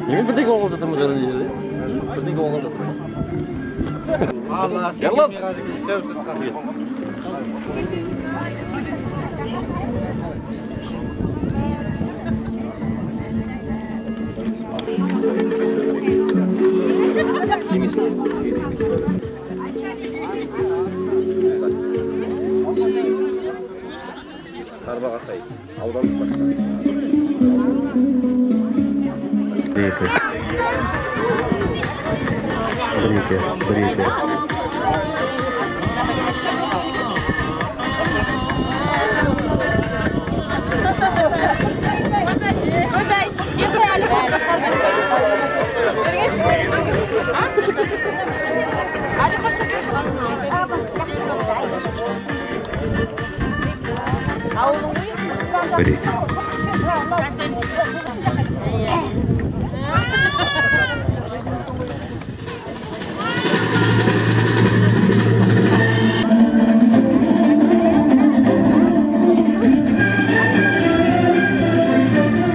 Немен бірдеңе оңғыл жатырмыз жаңа жерде? Бірдеңе оңғыл жатыр. Allah Yallah. Тарбағатай, аудандық басқарма. Бір-екі.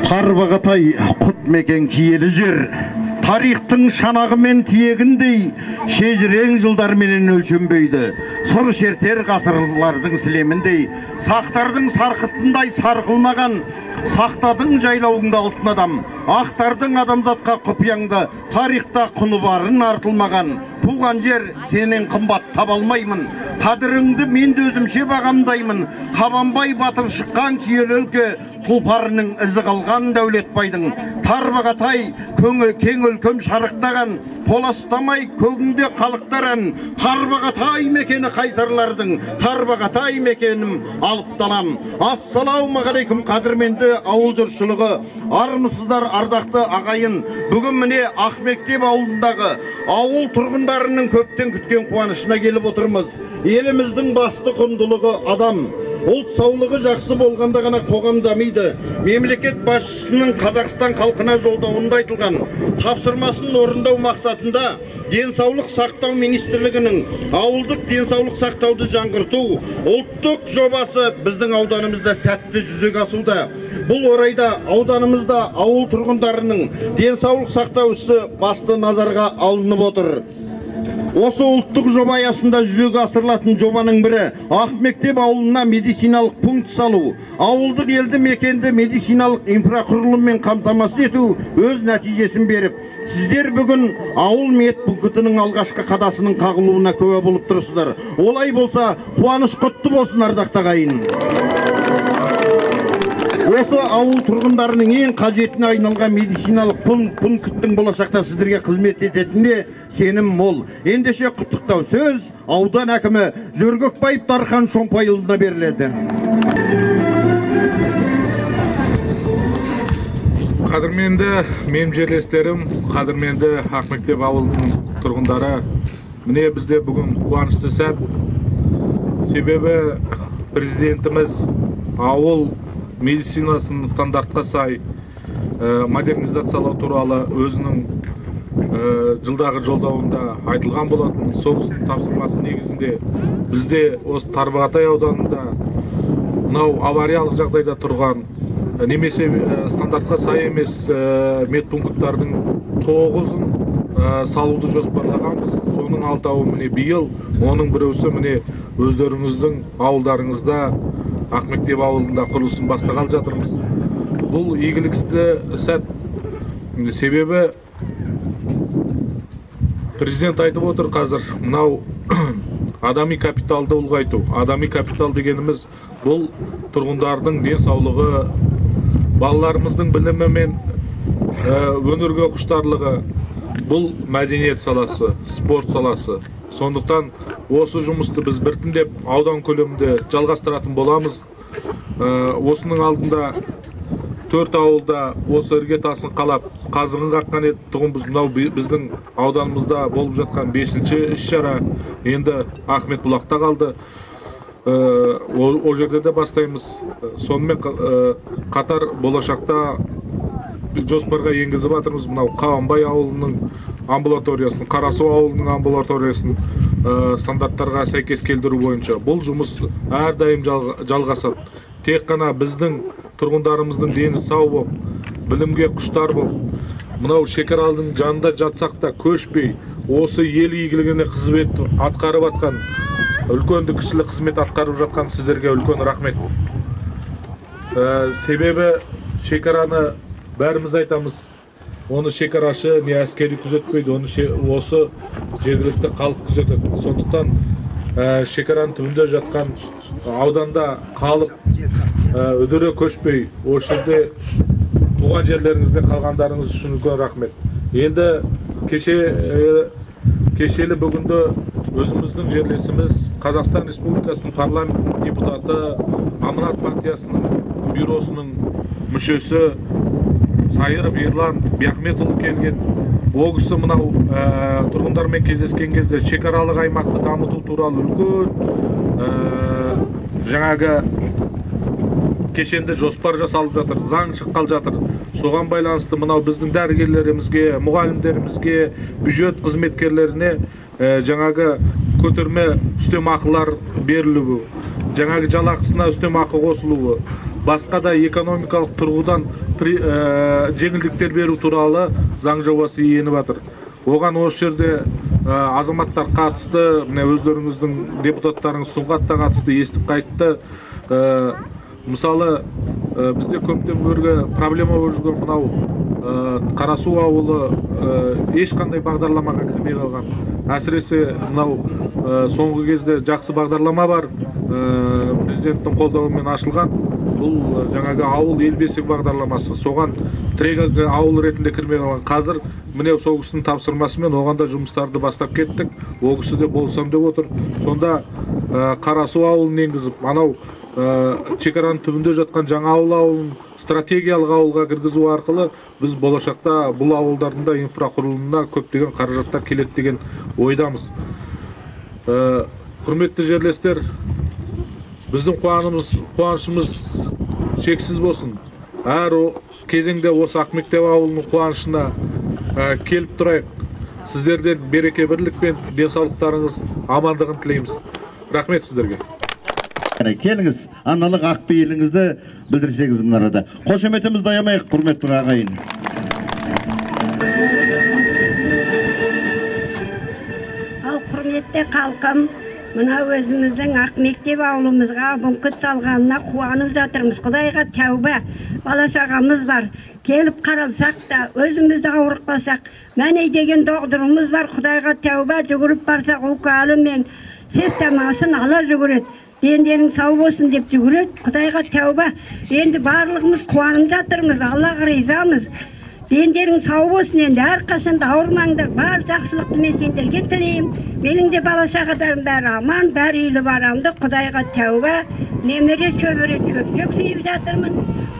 Тарбағатай құт мекен киелі жер, тарихтың шанағы мен тиегіндей шежірең жылдарменен өлшенбейді. Сұр шертер ғасырлардың сілеміндей, сақтардың сарқытындай сарқылмаған, сақтадың жайлауыңда алтын адам, ақтардың адамзатқа құпияңды, тарихта құны барын артылмаған. Туған жер сенен қымбат таба алмаймын, қадіріңді мен де өзімше бағамдаймын. Қабанбай батыр шыққан киелі өлке, тұлпарының ізі қалған Дәулетбайдың. Тарбағатай кең өлкем шарықтаған, толастамай көгіңде қалықтаран. Тарбағатай мекені қайсарлардың, Тарбағатай мекенім алып далам. Ассалаумағалейкум қадірменді ауыл жұртшылығы, армысыздар ардақты ағайын. Бүгін міне Ақмектеп ауылындағы ауыл тұрғындарының көптен күткен қуанышына келіп отырмыз. Еліміздің басты құндылығы адам. Ұлт саулығы жақсы болғанда ғана қоғам дамиды. Мемлекет басшысының Қазақстан халқына жолдауында айтылған тапсырмасын орындау мақсатында денсаулық сақтау министрлігінің ауылдық денсаулық сақтауды жаңғырту ұлттық жобасы біздің ауданымызда сәтті жүзеге асуда. Бұл орайда ауданымызда ауыл тұрғындарының денсаулық сақтау ісі басты назарға алынып отыр. Осы ұлттық жоба аясында жүзеге асырылатын жобаның бірі Ақмектеп ауылына медициналық пункт салу. Ауылдық елді мекенді медициналық инфрақұрылыммен қамтамасыз ету өз нәтижесін беріп, сіздер бүгін ауыл медпунктінің алғашқы қадасының қағылуына куә болып тұрсыздар. Олай болса, қуаныш құтты болсын ардақты ағайын. Осы ауыл тұрғындарының ең қажетіне айналған медициналық пункттің болашақта сіздерге қызмет ететініне сенім мол. Ендеше құттықтау сөз аудан әкімі Жөргекбаев Дархан Шомпайұлына беріледі. Қадірменді менің жерлестерім, қадірменді Ақмектеп ауылының тұрғындары, міне бізде бүгін қуанышты сәт. Себебі президентіміз ауыл медицинасын стандартқа сай модернизациялау туралы өзінің жылдағы жолдауында айтылған болатын. Соғыстың тапсырмасы негізінде бізде осы Тарбағатай ауданында мынау авариялық жағдайда тұрған немесе стандартқа сай емес медпункттардың 9-ын салуды жоспарлағанбыз. Соның 6-ы міне биыл, оның біреусі міне өздеріңіздің ауылдарыңызда Ақмектеп ауылында құрылысын бастағалы жатырмыз. Бұл игілікті сәт. Себебі президент айтып отыр қазір, мынау адами капиталды ұлғайту. Адами капитал дегеніміз бұл тұрғындардың денсаулығы, балаларымыздың білімі мен өнерге құштарлығы, бұл мәдениет саласы, спорт саласы. Сондықтан осы жұмысты біз біртіндеп аудан көлемінде жалғастыратын боламыз. Осының алдында 4 ауылда осы іргетасын қалап, қазығын қаққан тұғынбыз. Мынау біздің ауданымызда болып жатқан 5-ші іс-шара енді Ахметбұлақта қалды. О жерде де бастаймыз. Сонымен қатар болашақта жоспарға енгізіп жатырмыз. Мынау Қабанбай ауылының амбулаториясын, Қарасу ауылының амбулаториясын стандарттарға сәйкес келдіру бойынша бұл жұмыс әрдайым жалғасады. Тек қана біздің тұрғындарымыздың дені сау болып, білімге құштар болып, мынау шекаралдың жанында жатсақ та көшпей, осы ел игілігіне қызмет атқарып атқан, үлкенді кішілі қызмет атқарып жатқан сіздерге үлкен рахмет. Себебі шекараны бәріміз айтамыз, оны шекарашы не әскери күзетпейді, оны осы жергілікті халық күзетеді. Сондықтан шекараның түбінде жатқан ауданда қалып, үдере көшпей, осы жерде туған жерлеріңізде қалғандарыңыз үшін үлкен рахмет. Енді кешелі бүгінді өзіміздің жерлесіміз Қазақстан Республикасының парламент депутаты, Аманат партиясының бюросының мүшесі Сайыров Ерлан Бияхметұлы келген. Ол кісі мынау тұрғындармен кездескен кезде шекаралық аймақты дамыту туралы үлкен жаңағы кешенде жоспар жасалып жатыр, заң шыққалы жатыр. Соған байланысты мынау біздің дәрігерлерімізге, мұғалімдерімізге, бюджет қызметкерлеріне жаңағы көтерме үстемақылар берілуі, жаңағы жалақысына үстемақы қосылуы, басқа да экономикалық тұрғыдан жеңілдіктер беру туралы заң жобасы еніп жатыр. Оған осы жерде азаматтар қатысты, өздеріңіздің депутаттарыңыз сұхбатта қатысты, естіп қайтты. Мысалы, бізде көптен бері проблема болып жүрген мынау Қарасу ауылы ешқандай бағдарламаға кірмей қалған. Әсіресе мынау соңғы кезде жақсы бағдарлама бар, президенттің қолдауымен ашылған. Бұл жаңағы ауыл ел бесік бағдарламасы. Соған тірек ауыл ретінде кірмей қалған. Қазір міне сол кісінің тапсырмасымен оған да жұмыстарды бастап кеттік. Ол кісі де болсам деп отыр. Сонда Қарасу ауылын енгізіп, анау шекараның түбінде жатқан жаңа ауылын стратегиялық ауылға кіргізу арқылы біз болашақта бұл ауылдардың да инфрақұрылымына көптеген қаражаттар келеді деген ойдамыз. Құрметті жерлестер, біздің қуанышымыз шексіз болсын. Әр кезеңде осы Ақмектеп ауылының қуанышына келіп тұрайық. Сіздерден береке бірлік пен денсаулықтарыңыз амандығын тілейміз. Рахмет сіздерге. Келіңіз, аналық ақпейіліңізді білдірсеңіз мұнарада. Қошеметімізді аямайық, құрметті ағайын. Ал құрметті қалқам, мына өзіміздің Ақмектеп ауылымызға бүңкіт салғанына қуанып жатырмыз. Құдайға тәуба, бала-шағамыз бар. Келіп қаралсақ та, өзімізді ауырықпасақ, мәне деген доғдырымыз бар. Құдайға тәуба, жүгіріп барсақ, укалы мен сестамасын ала жүгіреді. Дендерің сау болсын деп жүгіреді. Құдайға тәуба. Енді барлығымыз қуанып жатырмыз. Аллаға ризамыз. Дендерің сау болсын. Енді әрқашанда ауырмаңдар. Бар жақсылықты мен сендерге тілеймін. Менің де бала-шағаларым бәрі аман, бәрі үйлі барамды. Құдайға тәуба. Немере шөбере шөпшек сүйіп жатырмын.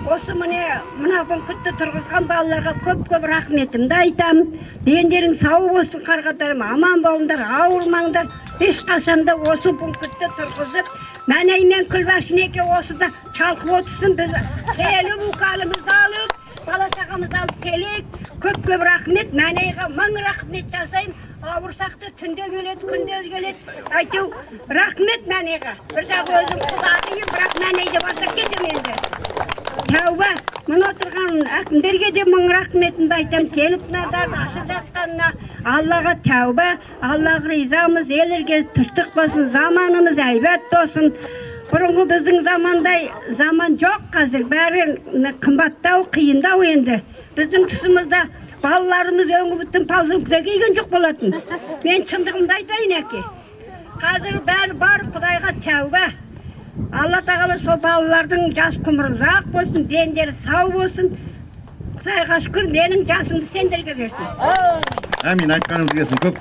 Осы мына бүңкітті тұрғызған балаларға көп рахметімді айтамын. Дендерің сау болсын қарғаттарым, аман болыңдар, ауырмаңдар. Ешқашанда осы бүңкітті тұрғызып, мәнеймен күлбашынеке осыда чалқып отырсын. Біз келіп ұқалымызды алып, бала-шағамызды алып келейік. Көп рахмет, мәнейға мың рахмет жасайым. Ауырсақты түнде келеді, күнде келеді. Айту, рахмет мәнейға. Bir жағы өзім құлағıyım, бірақ мәнейде басып кетем енді. Тәуба, мұны отырған әкімдерге де мың рахметімді айтам. Келіп надарды ашып жатқанына Аллаға тәуба, Аллаға ризамыз. Елерге тыштық болсын, заманымыз әйбәт болсын. Бұрынғы біздің замандай заман жоқ қазір. Бәрі қымбаттау, қиындау енді. Біздің тұсымызда балаларымыз өңі бүттін палзыңқыда кейген жоқ болатын. Мен шындығымды айтайын әке. Қазір бәрі бар, Құдайға тәуба. Алла тағала сол балалардың жас құмыры ұзақ болсын, дендері сау болсын. Құдайға шүкір, менің жасымды сендерге берсін. Әмин, айтқаныңыз келсін, көп.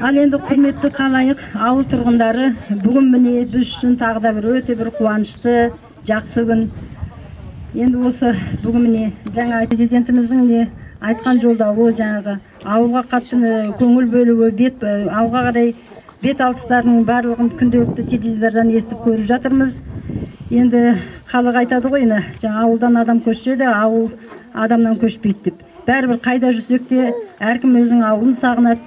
Ал енді құрметті қалайық, ауыл тұрғындары, бүгін міне біз үшін тағы да өте бір қуанышты, жақсы күн. Енді осы бүгін міне жаңа президентіміздің айтқан жолдауы жаңағы ауылға қатты көңіл бөлуі, ауылға қарай бет алыстарының барлығын күнделікті теледидардан естіп көріп жатырмыз. Енді халық айтады ғой, жаңа ауылдан адам көшсе, ауыл адамнан көшпейді деп. Бәрібір қайда жүрсек те әркім өзінің ауылын сағынады.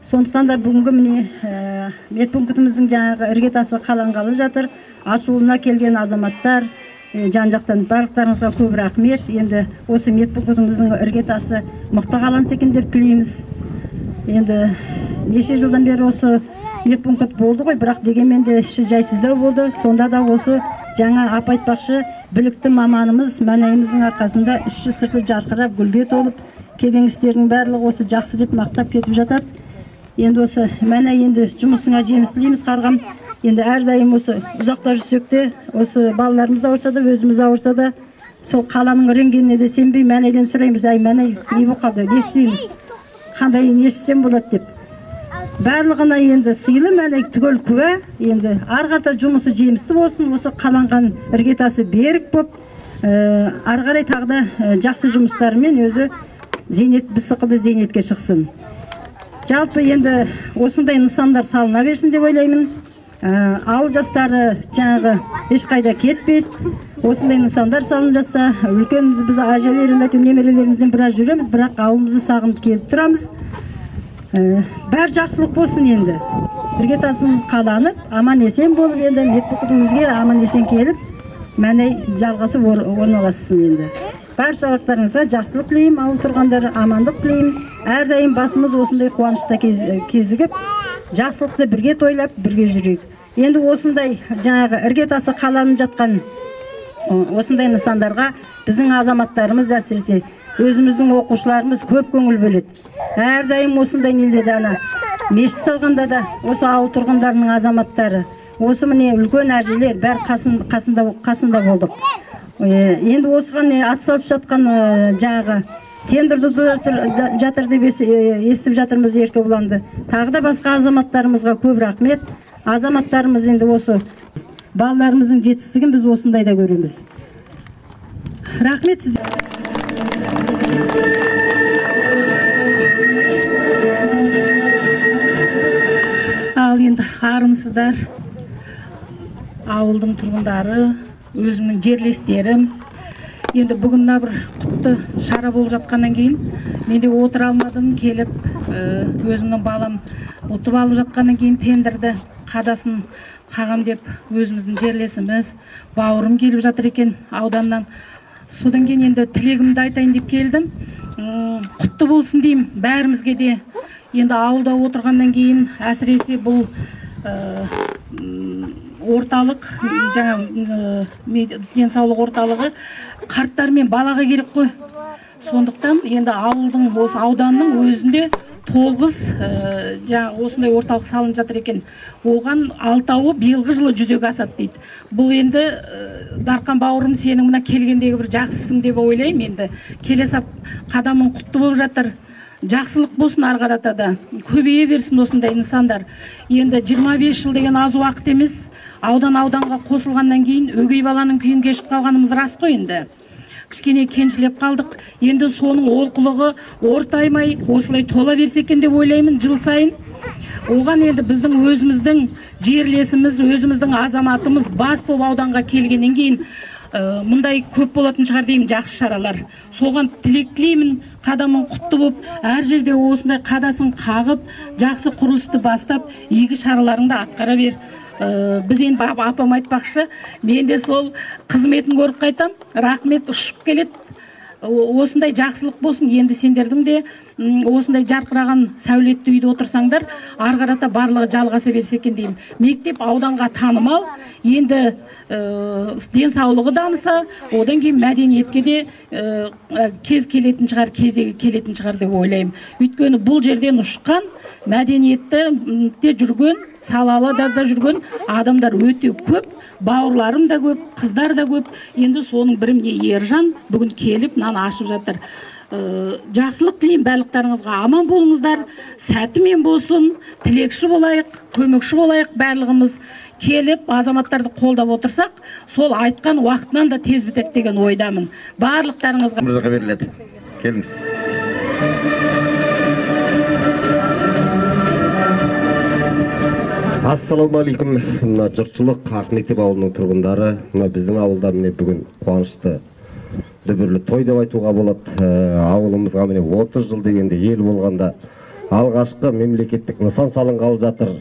Сондықтан да бүгінгі міне медпунктіміздің жаңағы іргетасы қаланғалы жатыр. Ашылуына келген азаматтар, жан-жақтан барлықтарыңызға көп рахмет. Енді осы медпунктымыздың іргетасы мықты қаланса екен деп тілейміз. Енді неше жылдан бері осы медпункт болды ғой, бірақ дегенмен де іші жайсыздау болды. Сонда да осы жаңа апа айтпақшы білікті маманымыз мәнайымыздың арқасында іші сырты жарқырап гүлге толып, келген істердің барлығы осы жақсы деп мақтап кетіп жатады. Енді осы мәнай енді жұмысыңа жеміс тілейміз қарғам. Енді әрдайым осы ұзақта жүрсек те, осы балаларымыз ауырса да, өзіміз ауырса да, сол қаланың рентгеніне де сенбей Мәнайден сұраймыз, ай Мәнай не болып қалды, не істейміз, қандай не ішсем болады деп. Барлығына енді сыйлы Мәнай түгел куә, енді арғарда жұмысы жемісті болсын, осы қаланған іргетасы берік боп, арғарай тағда жақсы жұмыстарымен өзі біз сықылды зейнетке шықсын. Жалпы енді осындай нысандар салына берсін деп ойлаймын. Ауыл жастары жаңағы ешқайда кетпейді. Осындай нысандар салынып жатса, үлкеніміз біз әжелеріміз, немерелерімізден біраз жүреміз, бірақ ауылымызды сағынып келіп тұрамыз. Бәр жақсылық болсын енді. Іргетасымыз қаланып, аман есен болып енді медпунктімізге аман есен келіп, Мәнай жалғасы орналассын енді. Баршалықтарыңызға жақсылық тілеймін, ауыл тұрғандары амандық тілеймін. Әрдайым басымыз осындай қуанышта кезігіп, жақсылықты бірге тойлап, бірге жүрейік. Енді осындай жаңағы іргетасы қаланып жатқан осындай нысандарға біздің азаматтарымыз әсіресе өзіміздің оқушыларымыз көп көңіл бөледі. Әрдайым осындай нелдеді ана мешіт салғанда да осы ауыл тұрғындарының азаматтары, осы міне үлкен әжелер бәр қасында болдық. Енді осыған атсалысып жатқан жаңағы тендерді жатыр деп естіп жатырмыз Еркебұланды. Тағы да басқа азаматтарымызға көп рахмет. Азаматтарымыз енді осы балаларымыздың жетістігін біз осындайда көреміз. Рахмет сізге. Ал енді армысыздар, ауылдың тұрғындары, өзімнің жерлестерім. Енді бүгін бір құтты шара болып жатқаннан кейін менде отыра алмадым, келіп өзімнің балам ұтып алып жатқаннан кейін тендерді қадасын қағам деп өзіміздің жерлесіміз бауырым келіп жатыр екен ауданнан. Содан кейін енді тілегімді айтайын деп келдім. Құтты болсын деймін бәрімізге де. Енді ауылда отырғаннан кейін әсіресе бұл орталық, жаңа денсаулық орталығы қарттар мен балаға керек қой. Сондықтан енді ауылдың, осы ауданның өзінде 9 жаңа осындай орталық салынып жатыр екен. Оған 6-ауы биылғы жылы жүзеге асады дейді. Бұл енді Дарқан бауырым, сенің мына келгендегі бір жақсысың деп ойлаймын. Енді келесі қадамың құтты болып жатыр. Жақсылық болсын арғарата да, көбейе берсін осындай нысандар. Енді 25 жыл деген аз уақыт емес. Ауданға қосылғаннан кейін өгей баланың күйін кешіп қалғанымыз рас қой енді. Кішкене кеншілеп қалдық. Енді соның олқылығы ортаймай осылай тола берсе екен деп ойлаймын жыл сайын. Оған енді біздің өзіміздің жерлесіміз, өзіміздің азаматымыз бас болып ауданға келгеннен кейін мұндай көп болатын шығар деймін жақсы шаралар. Соған тілек тілеймін, қадамың құтты болып, әр жерде осындай қадасын қағып, жақсы құрылысты бастап, игі шараларыңды атқара бер. Біз енді апам айтпақшы, мен де сол қызметін көріп қайтам, рахмет ұшып келеді. Осындай жақсылық болсын, енді сендердің де осындай жарқыраған сәулетті үйде отырсаңдар, арғарата барлығы жалғаса берсе екен деймін. Мектеп ауданға танымал, енді денсаулығы дамыса, одан кейін мәдениетке де кезегі келетін шығар деп ойлаймын. Өйткені бұл жерден ұшқан, мәдениетте жүрген, салалыда жүрген адамдар өте көп, бауырларым да көп, қыздар да көп. Енді соның бірі міне Ержан бүгін келіп мынаны ашып жатыр. Жақсылық тілеймін барлықтарыңызға, аман болыңыздар, сәтімен болсын, тілекші болайық, көмекші болайық, барлығымыз келіп азаматтарды қолдап отырсақ, сол айтқан уақытынан да тез бітеді деген ойдамын. Барлықтарыңызға беріледі. Келіңіз. Ассалаумағалейкум, мына жұртшылық, Ақмектеп ауылының тұрғындары, мына біздің ауылда міне бүгін қуанышты дүбірлі той деп айтуға болады. Ауылымызға міне 30 жыл дегенде ел болғанда алғашқы мемлекеттік нысан салынғалы жатыр.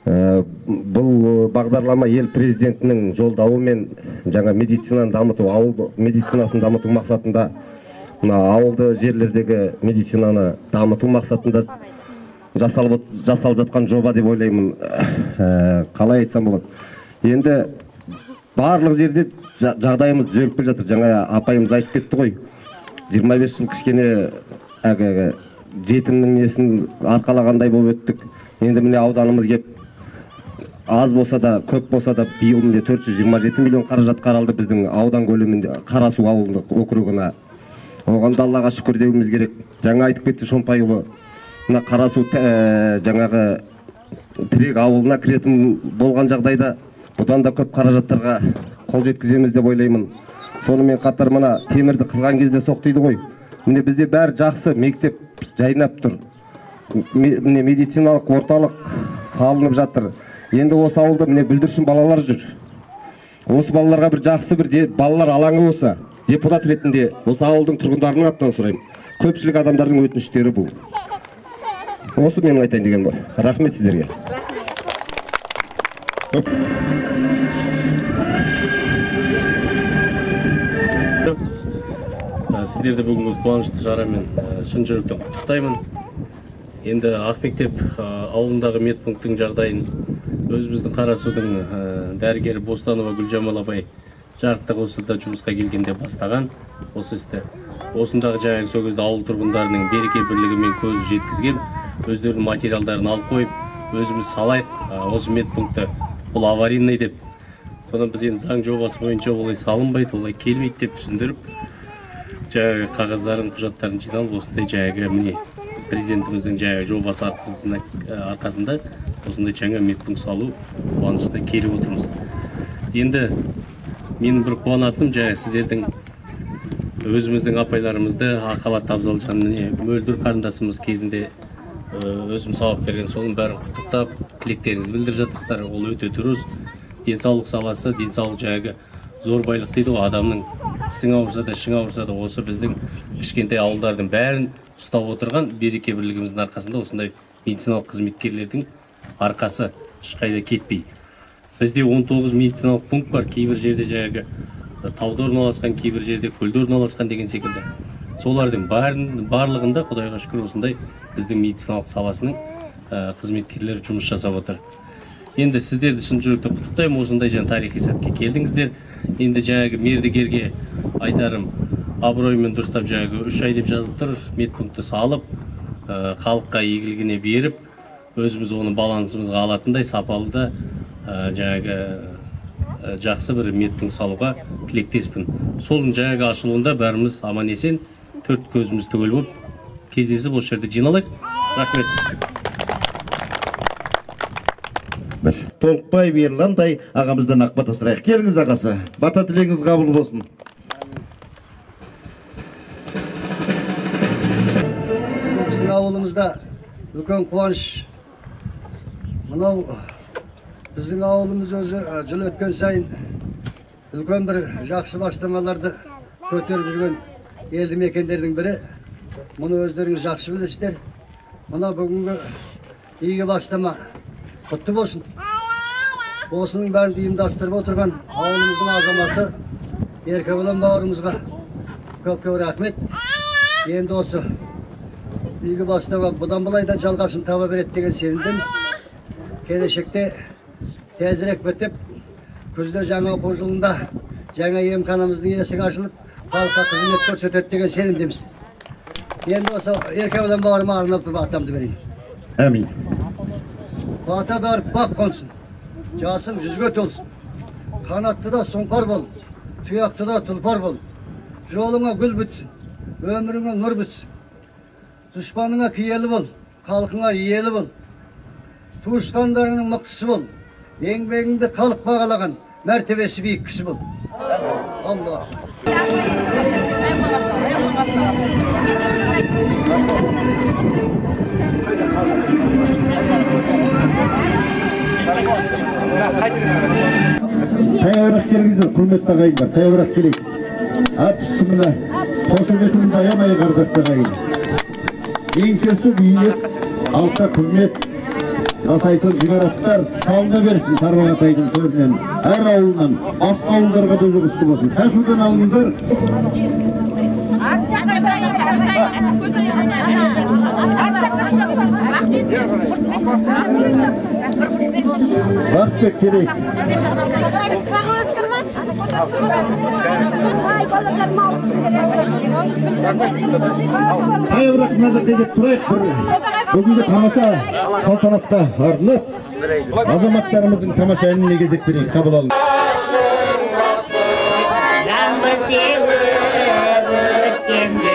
Бұл бағдарлама ел президентінің жолдауымен жаңа медицинаны дамыту, ауыл медицинасын дамыту мақсатында, ауылды жерлердегі медицинаны дамыту мақсатында жасалып жатқан жоба деп ойлаймын. Қалай айтсам болады. Енді барлық жерде жағдайымыз түзеліп келе жатыр. Жаңа апайымыз айтып кетті ғой. 25 жыл кішкене жетімнің несін арқалағандай болып өттік. Енді міне ауданымыз кеп аз болса да, көп болса да биыл міне 427 миллион қаражат қаралды біздің аудан көлемінде Қарасу ауылдық округына. Оған да Аллаға шүкір деуіміз керек. Жаңа айтып кетті Шонпайұлы. Мына Қарасу жаңағы тірек ауылына кіретін болған жағдайда бұдан да көп қаражаттарға қол жеткіземіз деп ойлаймын. Сонымен қатар мына темірді қызған кезде соқ дейді ғой. Міне бізде бәрі жақсы, мектеп жайнап тұр. Міне медициналық орталық салынып жатыр. Енді осы ауылда міне бүлдіршін балалар жүр. Осы балаларға бір жақсы бір балалар алаңы болса, депутат ретінде осы ауылдың тұрғындарының атынан сұраймын. Көпшілік адамдардың өтініштері бұл. Осы менің айтайын деген бар. Рахмет сіздерге. Сіздерді бүгінгі қуанышты шарамен шын жүректен құттықтаймын. Енді Ақмектеп ауылындағы медпункттың жағдайын өзіміздің Қарасудың дәрігері Бостанова Гүлжамал апай жарықтық осында жұмысқа келгенде бастаған осы істі. Осындағы жаңағы сол кезде ауыл тұрғындарының береке бірлігімен көзі жеткізген, өздерінің материалдарын алып қойып, өзіміз салайық осы медпунктты. Бұл аварийный деп. Содан біз енді заң жобасы бойынша олай салынбайды, олай келмейді деп түсіндіріп, жаңағы қағаздарын, құжаттарын жиналып, осындай жаңағы міне президентіміздің жаңағы жобасы арқасында осындай жаңа медпункт салу қуанышына келіп отырмыз. Енді менің бір қуанатыным жаңағы сіздердің өзіміздің апайларымызды Ақалат Абзалжан мөлдір қарындасымыз кезінде өзім сабақ берген соның бәрін құттықтап, тілектеріңізді білдіріп жатырсыздар. Ол өте дұрыс. Денсаулық саласы, денсаулық жаңағы зор байлық дейді ғой, адамның тісің ауырса да, ішің ауырса да, осы біздің кішкентай ауылдардың бәрін ұстап отырған береке бірлігіміздің арқасында осындай медициналық қызметкерлердің арқасы ешқайда кетпей. Бізде 19 медициналық пункт бар, кейбір жерде жаңағы тауда орналасқан, кейбір жерде көлде орналасқан деген секілді. Солардың барлығында Құдайға шүкір осындай біздің медициналық саласының қызметкерлері жұмыс жасап отыр. Енді сіздерді шын жүректен құттықтаймын, осындай жаңа тарихи сәтке келдіңіздер. Енді жаңағы мердігерге айтарым, абыроймен дұрыстап жаңағы 3 ай деп жазылып тұр, медпунктты салып, халыққа игілігіне беріп, өзіміз оны балансымызға алатындай сапалы да жаңағы жақсы бір медпункт салуға тілектеспін. Солың жаңағы ашылуында бәріміз аман есен, төрт көзіміз түгел болып, кездесіп осы жерде жиналайық. Рахмет. Толықбай Ерландай ағамыздан ақ бата сұрайық. Келіңіз ағасы, бата тілегіңіз қабыл болсын. Біздің ауылымызда үлкен қуаныш. Мынау біздің ауылымыз өзі жыл өткен сайын үлкен бір жақсы бастамаларды көтеріп жүрген елді мекендердің бірі. Мұны өздеріңіз жақсы білесіздер. Мына бүгінгі игі бастама құтты болсын. Осының бәрін ұйымдастырып отырған ауылымыздың азаматы Еркебұлан бауырымызға көп-көп рахмет. Енді осы игі бастама бұдан былай да жалғасын таба береді деген сенімдеміз. Келешекте тезірек бітіп, күзде жаңа оқу жылында жаңа емханамыздың есігі ашылып, халыққа қызмет көрсетеді деген сенімдеміз. Енді осы Еркебұлан бауырыма арнап батамды берейін. Әмин. Бата дарып бақ қонсын, жасың жүзге толсын. Қанатты да сұңқар бол, тұяқты да тұлпар бол. Жолыңа гүл бітсін, өміріңе нұр бітсін. Дұшпаныңа киелі бол, халқыңа иелі бол. Туысқандарыңның мықтысы бол. Еңбегіңді халық бағалаған, мәртебесі биік кісі бол. Алла. Таяуырақ келіңіздер, құрметті ағайындар, таяуырақ келейік. Бісміллә, қошеметіңізді аямай қардатты ағайын. Еңсесі биік, алқа құрмет, жасайтын ғимараттар салына берсін Тарбағатайдың төрінен, әр ауылынан, басқа ауылдарға да жүрісті болсын. Шашудан алыңыздар. Бақытбек керек. Қайбырақ назарда деп тұрайық бір бүгінгі тамаша салтанатқа арналып азаматтарымыздың тамаша әніне кезек берейік. Қабыл алыңыз. Жаңбыр сеуіп өткенде